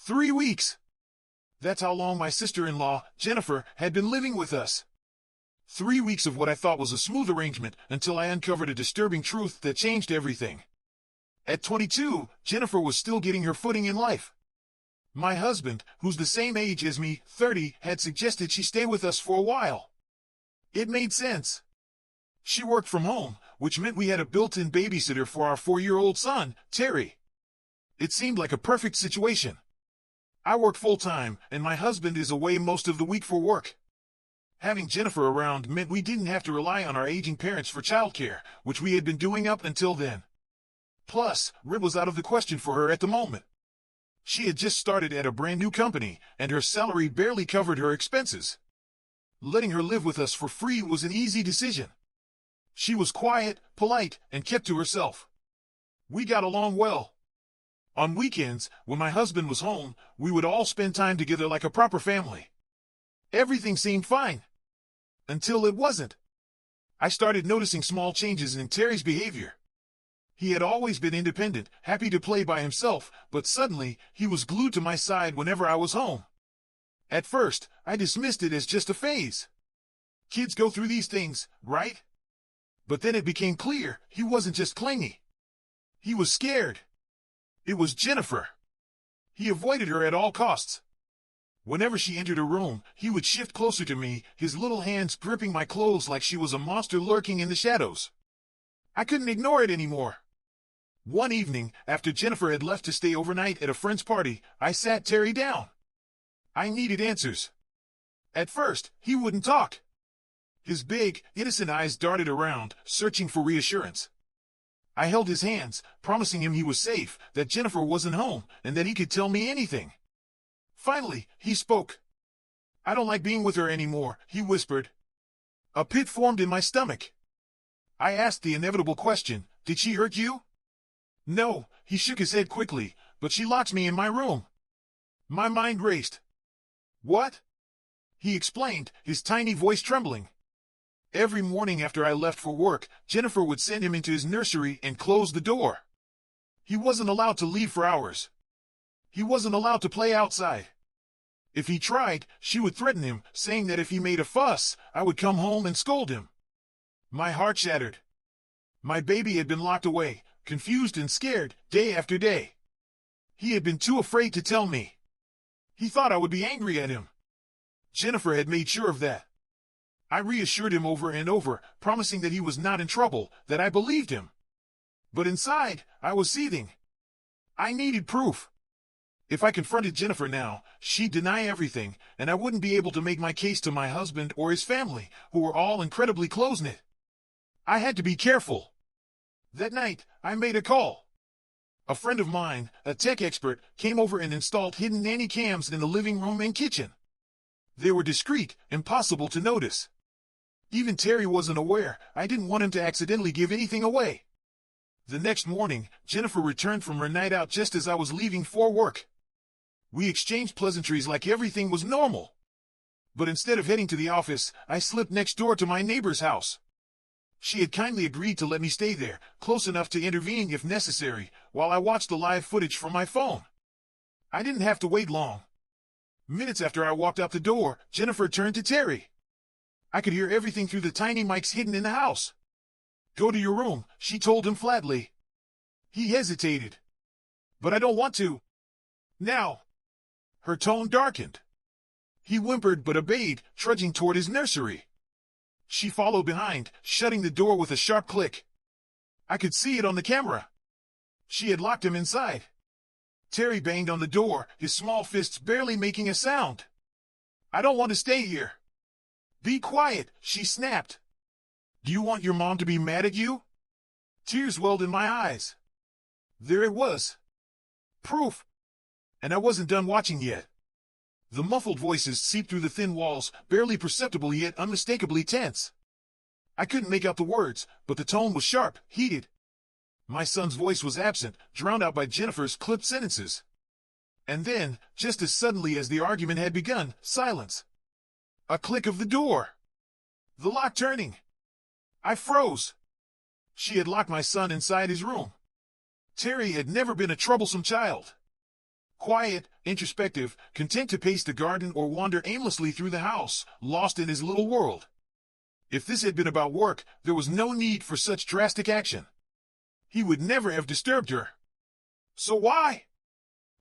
3 weeks. That's how long my sister-in-law, Jennifer, had been living with us. 3 weeks of what I thought was a smooth arrangement until I uncovered a disturbing truth that changed everything. At 22, Jennifer was still getting her footing in life. My husband, who's the same age as me, 30, had suggested she stay with us for a while. It made sense. She worked from home, which meant we had a built-in babysitter for our 4-year-old son, Terry. It seemed like a perfect situation. I work full-time, and my husband is away most of the week for work. Having Jennifer around meant we didn't have to rely on our aging parents for childcare, which we had been doing up until then. Plus, rent was out of the question for her at the moment. She had just started at a brand new company, and her salary barely covered her expenses. Letting her live with us for free was an easy decision. She was quiet, polite, and kept to herself. We got along well. On weekends, when my husband was home, we would all spend time together like a proper family. Everything seemed fine. Until it wasn't. I started noticing small changes in Terry's behavior. He had always been independent, happy to play by himself, but suddenly, he was glued to my side whenever I was home. At first, I dismissed it as just a phase. Kids go through these things, right? But then it became clear he wasn't just clingy. He was scared. It was Jennifer. He avoided her at all costs. Whenever she entered a room, he would shift closer to me, his little hands gripping my clothes like she was a monster lurking in the shadows. I couldn't ignore it anymore. One evening, after Jennifer had left to stay overnight at a friend's party, I sat Terry down. I needed answers. At first, he wouldn't talk. His big, innocent eyes darted around, searching for reassurance. I held his hands, promising him he was safe, that Jennifer wasn't home, and that he could tell me anything. Finally, he spoke. "I don't like being with her anymore," he whispered. A pit formed in my stomach. I asked the inevitable question, "Did she hurt you?" "No," he shook his head quickly, "but she locks me in my room." My mind raced. "What?" He explained, his tiny voice trembling. Every morning after I left for work, Jennifer would send him into his nursery and close the door. He wasn't allowed to leave for hours. He wasn't allowed to play outside. If he tried, she would threaten him, saying that if he made a fuss, I would come home and scold him. My heart shattered. My baby had been locked away, confused and scared, day after day. He had been too afraid to tell me. He thought I would be angry at him. Jennifer had made sure of that. I reassured him over and over, promising that he was not in trouble, that I believed him. But inside, I was seething. I needed proof. If I confronted Jennifer now, she'd deny everything, and I wouldn't be able to make my case to my husband or his family, who were all incredibly close-knit. I had to be careful. That night, I made a call. A friend of mine, a tech expert, came over and installed hidden nanny cams in the living room and kitchen. They were discreet, impossible to notice. Even Terry wasn't aware. I didn't want him to accidentally give anything away. The next morning, Jennifer returned from her night out just as I was leaving for work. We exchanged pleasantries like everything was normal. But instead of heading to the office, I slipped next door to my neighbor's house. She had kindly agreed to let me stay there, close enough to intervene if necessary, while I watched the live footage from my phone. I didn't have to wait long. Minutes after I walked out the door, Jennifer turned to Terry. I could hear everything through the tiny mics hidden in the house. "Go to your room," she told him flatly. He hesitated. "But I don't want to. Now." Her tone darkened. He whimpered but obeyed, trudging toward his nursery. She followed behind, shutting the door with a sharp click. I could see it on the camera. She had locked him inside. Terry banged on the door, his small fists barely making a sound. "I don't want to stay here." "Be quiet," she snapped. "Do you want your mom to be mad at you?" Tears welled in my eyes. There it was. Proof. And I wasn't done watching yet. The muffled voices seeped through the thin walls, barely perceptible yet unmistakably tense. I couldn't make out the words, but the tone was sharp, heated. My son's voice was absent, drowned out by Jennifer's clipped sentences. And then, just as suddenly as the argument had begun, silence. A click of the door. The lock turning. I froze. She had locked my son inside his room. Terry had never been a troublesome child. Quiet, introspective, content to pace the garden or wander aimlessly through the house, lost in his little world. If this had been about work, there was no need for such drastic action. He would never have disturbed her. So why?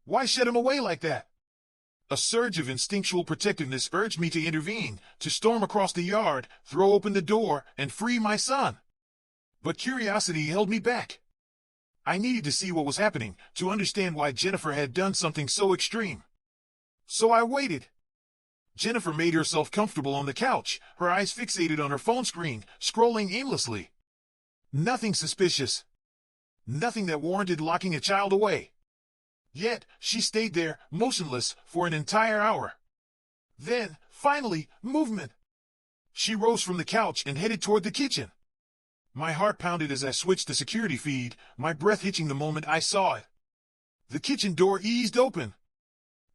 Why shut him away like that? A surge of instinctual protectiveness urged me to intervene, to storm across the yard, throw open the door, and free my son. But curiosity held me back. I needed to see what was happening, to understand why Jennifer had done something so extreme. So I waited. Jennifer made herself comfortable on the couch, her eyes fixated on her phone screen, scrolling aimlessly. Nothing suspicious. Nothing that warranted locking a child away. Yet, she stayed there, motionless, for an entire hour. Then, finally, movement. She rose from the couch and headed toward the kitchen. My heart pounded as I switched the security feed, my breath hitching the moment I saw it. The kitchen door eased open.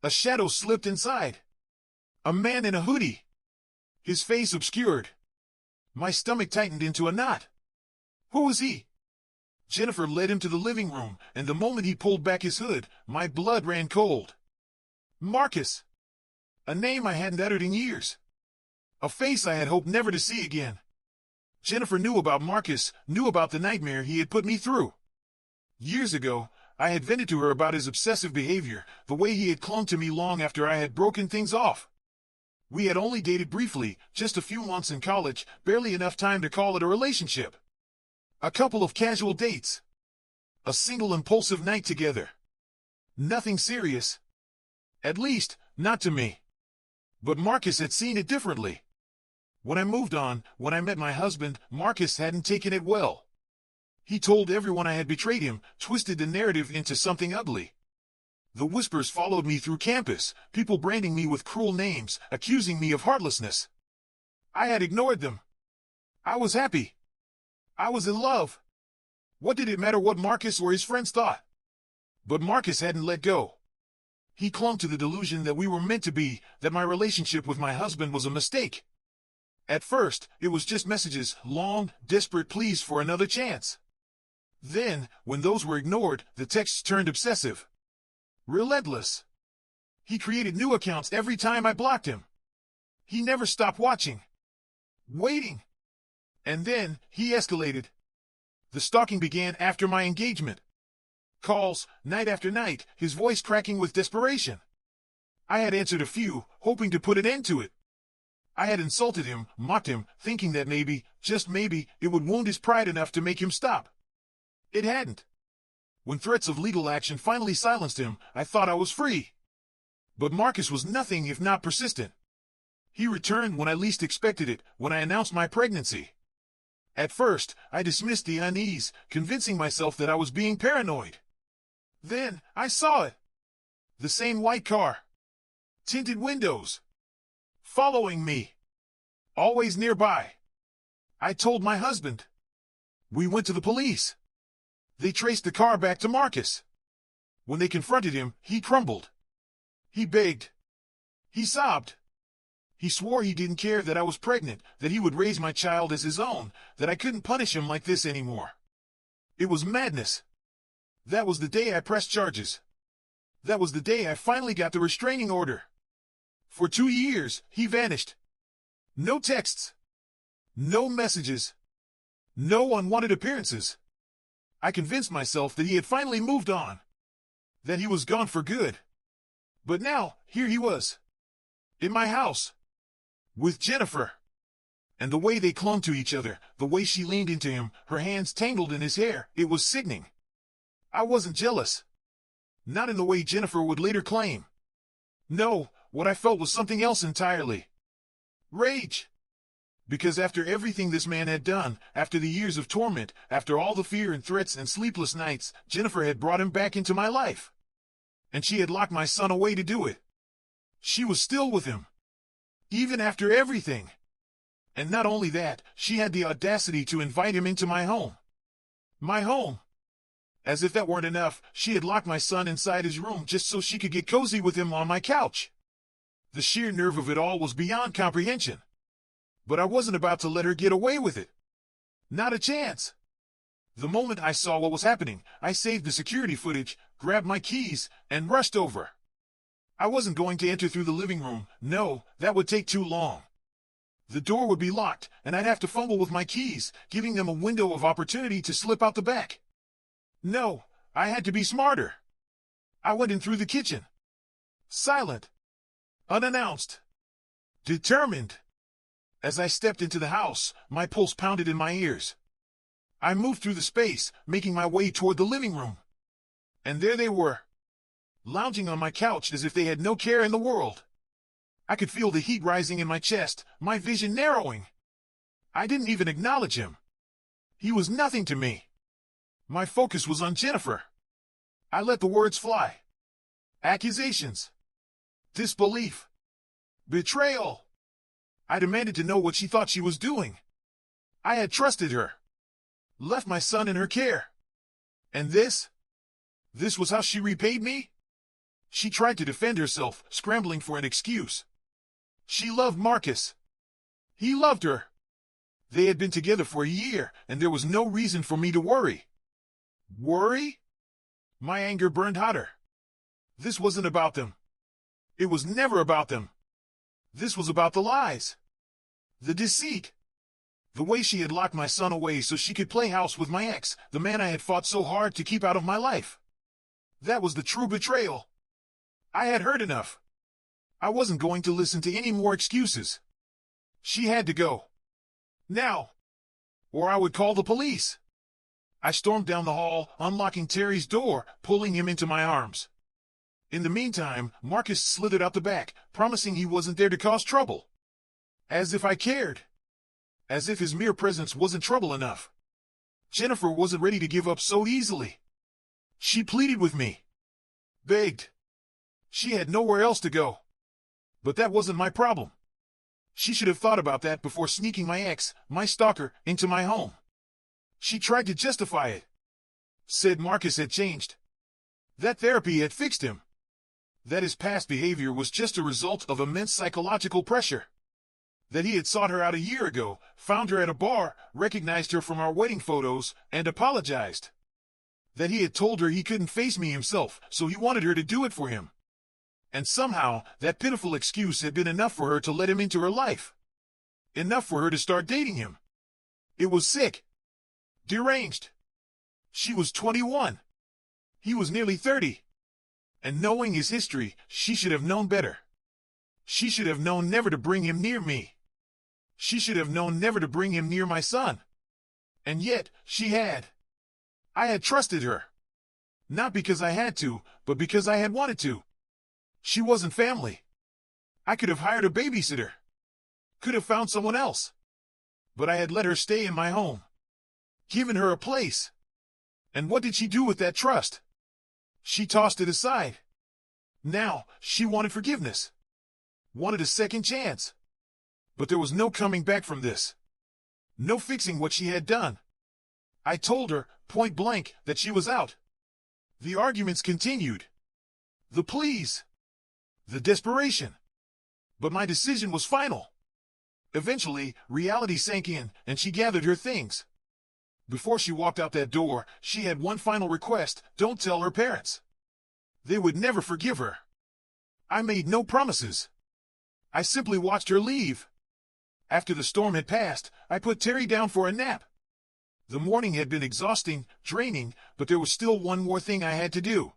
A shadow slipped inside. A man in a hoodie. His face obscured. My stomach tightened into a knot. Who was he? Jennifer led him to the living room, and the moment he pulled back his hood, my blood ran cold. Marcus. A name I hadn't uttered in years. A face I had hoped never to see again. Jennifer knew about Marcus, knew about the nightmare he had put me through. Years ago, I had vented to her about his obsessive behavior, the way he had clung to me long after I had broken things off. We had only dated briefly, just a few months in college, barely enough time to call it a relationship. A couple of casual dates. A single impulsive night together. Nothing serious. At least, not to me. But Marcus had seen it differently. When I moved on, when I met my husband, Marcus hadn't taken it well. He told everyone I had betrayed him, twisted the narrative into something ugly. The whispers followed me through campus, people branding me with cruel names, accusing me of heartlessness. I had ignored them. I was happy. I was in love. What did it matter what Marcus or his friends thought? But Marcus hadn't let go. He clung to the delusion that we were meant to be, that my relationship with my husband was a mistake. At first, it was just messages, long, desperate pleas for another chance. Then, when those were ignored, the texts turned obsessive. Relentless. He created new accounts every time I blocked him. He never stopped watching. Waiting. And then, he escalated. The stalking began after my engagement. Calls, night after night, his voice cracking with desperation. I had answered a few, hoping to put an end to it. I had insulted him, mocked him, thinking that maybe, just maybe, it would wound his pride enough to make him stop. It hadn't. When threats of legal action finally silenced him, I thought I was free. But Marcus was nothing if not persistent. He returned when I least expected it, when I announced my pregnancy. At first, I dismissed the unease, convincing myself that I was being paranoid. Then, I saw it. The same white car. Tinted windows. Following me. Always nearby. I told my husband. We went to the police. They traced the car back to Marcus. When they confronted him, he crumbled. He begged. He sobbed. He swore he didn't care that I was pregnant, that he would raise my child as his own, that I couldn't punish him like this anymore. It was madness. That was the day I pressed charges. That was the day I finally got the restraining order. For 2 years, he vanished. No texts. No messages. No unwanted appearances. I convinced myself that he had finally moved on. That he was gone for good. But now, here he was. In my house. With Jennifer. And the way they clung to each other, the way she leaned into him, her hands tangled in his hair, it was sickening. I wasn't jealous. Not in the way Jennifer would later claim. No, what I felt was something else entirely. Rage. Because after everything this man had done, after the years of torment, after all the fear and threats and sleepless nights, Jennifer had brought him back into my life. And she had locked my son away to do it. She was still with him. Even after everything. And not only that, she had the audacity to invite him into my home. My home. As if that weren't enough, she had locked my son inside his room just so she could get cozy with him on my couch. The sheer nerve of it all was beyond comprehension. But I wasn't about to let her get away with it. Not a chance. The moment I saw what was happening, I saved the security footage, grabbed my keys, and rushed over. I wasn't going to enter through the living room. No, that would take too long. The door would be locked, and I'd have to fumble with my keys, giving them a window of opportunity to slip out the back. No, I had to be smarter. I went in through the kitchen. Silent. Unannounced. Determined. As I stepped into the house, my pulse pounded in my ears. I moved through the space, making my way toward the living room. And there they were, lounging on my couch as if they had no care in the world. I could feel the heat rising in my chest, my vision narrowing. I didn't even acknowledge him. He was nothing to me. My focus was on Jennifer. I let the words fly. Accusations. Disbelief. Betrayal. I demanded to know what she thought she was doing. I had trusted her. Left my son in her care. And this? This was how she repaid me? She tried to defend herself, scrambling for an excuse. She loved Marcus. He loved her. They had been together for a year, and there was no reason for me to worry. Worry? My anger burned hotter. This wasn't about them. It was never about them. This was about the lies. The deceit. The way she had locked my son away so she could play house with my ex, the man I had fought so hard to keep out of my life. That was the true betrayal. I had heard enough. I wasn't going to listen to any more excuses. She had to go. Now. Or I would call the police. I stormed down the hall, unlocking Terry's door, pulling him into my arms. In the meantime, Marcus slithered out the back, promising he wasn't there to cause trouble. As if I cared. As if his mere presence wasn't trouble enough. Jennifer wasn't ready to give up so easily. She pleaded with me. Begged. She had nowhere else to go. But that wasn't my problem. She should have thought about that before sneaking my ex, my stalker, into my home. She tried to justify it. Said Marcus had changed. That therapy had fixed him. That his past behavior was just a result of immense psychological pressure. That he had sought her out a year ago, found her at a bar, recognized her from our wedding photos, and apologized. That he had told her he couldn't face me himself, so he wanted her to do it for him. And somehow, that pitiful excuse had been enough for her to let him into her life. Enough for her to start dating him. It was sick. Deranged. She was 21. He was nearly 30. And knowing his history, she should have known better. She should have known never to bring him near me. She should have known never to bring him near my son. And yet, she had. I had trusted her. Not because I had to, but because I had wanted to. She wasn't family. I could have hired a babysitter. Could have found someone else. But I had let her stay in my home. Given her a place. And what did she do with that trust? She tossed it aside. Now, she wanted forgiveness. Wanted a second chance. But there was no coming back from this. No fixing what she had done. I told her, point blank, that she was out. The arguments continued. The pleas. The desperation. But my decision was final. Eventually, reality sank in, and she gathered her things. Before she walked out that door, she had one final request: don't tell her parents. They would never forgive her. I made no promises. I simply watched her leave. After the storm had passed, I put Terry down for a nap. The morning had been exhausting, draining, but there was still one more thing I had to do.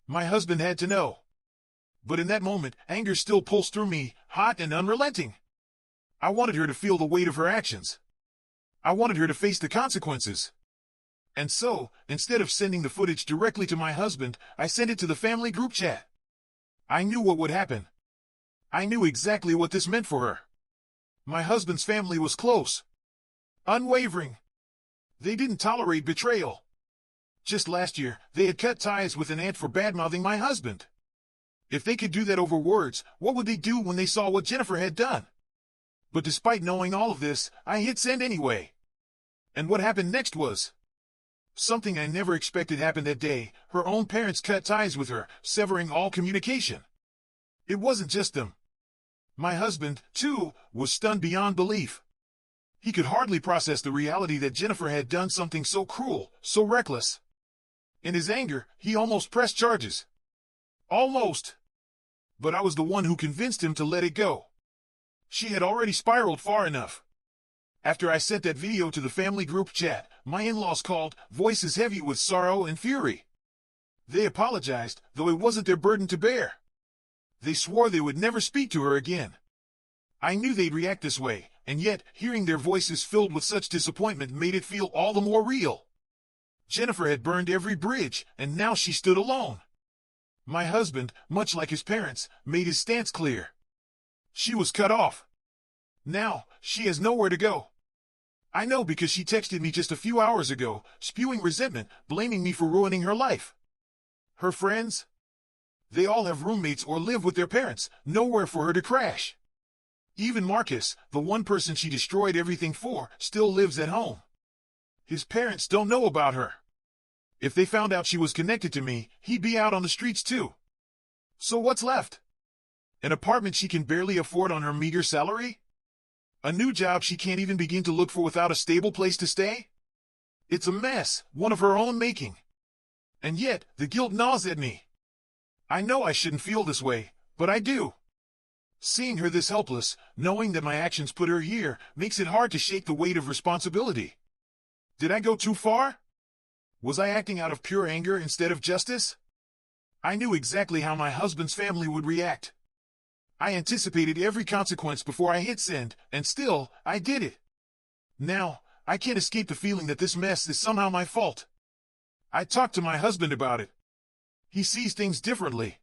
My husband had to know. But in that moment, anger still pulsed through me, hot and unrelenting. I wanted her to feel the weight of her actions. I wanted her to face the consequences. And so, instead of sending the footage directly to my husband, I sent it to the family group chat. I knew what would happen. I knew exactly what this meant for her. My husband's family was close. Unwavering. They didn't tolerate betrayal. Just last year, they had cut ties with an aunt for badmouthing my husband. If they could do that over words, what would they do when they saw what Jennifer had done? But despite knowing all of this, I hit send anyway. And what happened next was something I never expected happened that day. Her own parents cut ties with her, severing all communication. It wasn't just them. My husband, too, was stunned beyond belief. He could hardly process the reality that Jennifer had done something so cruel, so reckless. In his anger, he almost pressed charges. Almost. But I was the one who convinced him to let it go. She had already spiraled far enough. After I sent that video to the family group chat, my in-laws called, voices heavy with sorrow and fury. They apologized, though it wasn't their burden to bear. They swore they would never speak to her again. I knew they'd react this way, and yet, hearing their voices filled with such disappointment made it feel all the more real. Jennifer had burned every bridge, and now she stood alone. My husband, much like his parents, made his stance clear. She was cut off. Now, she has nowhere to go. I know because she texted me just a few hours ago, spewing resentment, blaming me for ruining her life. Her friends? They all have roommates or live with their parents, nowhere for her to crash. Even Marcus, the one person she destroyed everything for, still lives at home. His parents don't know about her. If they found out she was connected to me, he'd be out on the streets too. So what's left? An apartment she can barely afford on her meager salary? A new job she can't even begin to look for without a stable place to stay? It's a mess, one of her own making. And yet, the guilt gnaws at me. I know I shouldn't feel this way, but I do. Seeing her this helpless, knowing that my actions put her here, makes it hard to shake the weight of responsibility. Did I go too far? Was I acting out of pure anger instead of justice? I knew exactly how my husband's family would react. I anticipated every consequence before I hit send, and still, I did it. Now, I can't escape the feeling that this mess is somehow my fault. I talked to my husband about it. He sees things differently.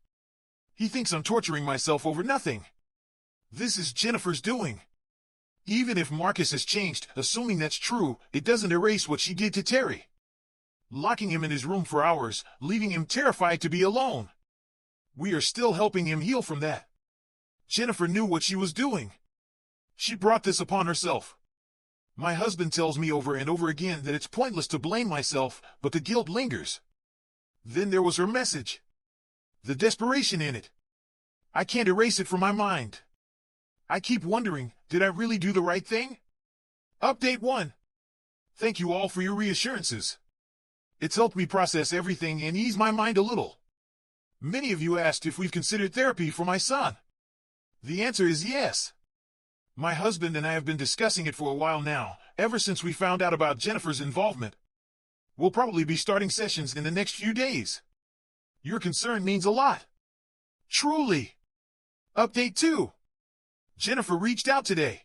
He thinks I'm torturing myself over nothing. This is Jennifer's doing. Even if Marcus has changed, assuming that's true, it doesn't erase what she did to Terry. Locking him in his room for hours, leaving him terrified to be alone. We are still helping him heal from that. Jennifer knew what she was doing. She brought this upon herself. My husband tells me over and over again that it's pointless to blame myself, but the guilt lingers. Then there was her message. The desperation in it. I can't erase it from my mind. I keep wondering, did I really do the right thing? Update 1. Thank you all for your reassurances. It's helped me process everything and ease my mind a little. Many of you asked if we've considered therapy for my son. The answer is yes. My husband and I have been discussing it for a while now, ever since we found out about Jennifer's involvement. We'll probably be starting sessions in the next few days. Your concern means a lot. Truly. Update 2. Jennifer reached out today.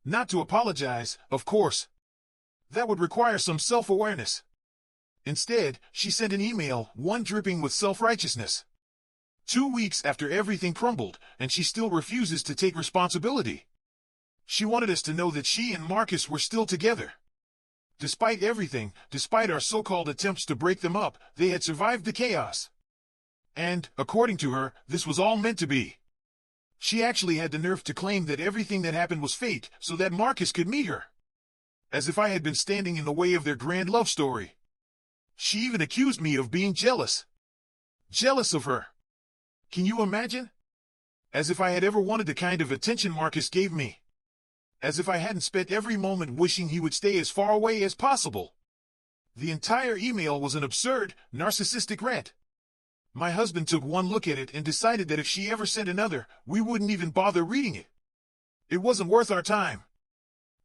Not to apologize, of course. That would require some self-awareness. Instead, she sent an email, one dripping with self-righteousness. 2 weeks after everything crumbled, and she still refuses to take responsibility. She wanted us to know that she and Marcus were still together. Despite everything, despite our so-called attempts to break them up, they had survived the chaos. And, according to her, this was all meant to be. She actually had the nerve to claim that everything that happened was fate, so that Marcus could meet her. As if I had been standing in the way of their grand love story. She even accused me of being jealous. Jealous of her. Can you imagine? As if I had ever wanted the kind of attention Marcus gave me. As if I hadn't spent every moment wishing he would stay as far away as possible. The entire email was an absurd, narcissistic rant. My husband took one look at it and decided that if she ever sent another, we wouldn't even bother reading it. It wasn't worth our time.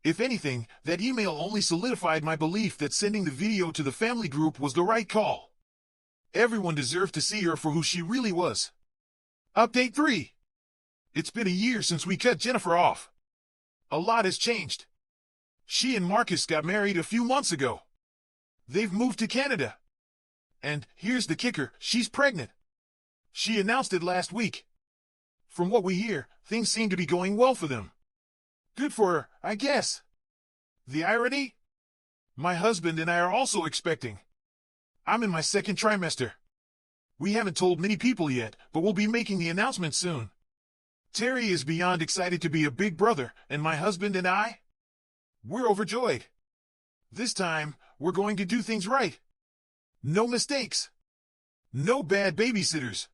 If anything, that email only solidified my belief that sending the video to the family group was the right call. Everyone deserved to see her for who she really was. Update 3. It's been a year since we cut Jennifer off. A lot has changed. She and Marcus got married a few months ago. They've moved to Canada. And, here's the kicker, she's pregnant. She announced it last week. From what we hear, things seem to be going well for them. Good for her, I guess. The irony? My husband and I are also expecting. I'm in my second trimester. We haven't told many people yet, but we'll be making the announcement soon. Terry is beyond excited to be a big brother, and my husband and I? We're overjoyed. This time, we're going to do things right. No mistakes. No bad babysitters.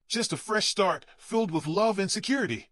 Just a fresh start, filled with love and security.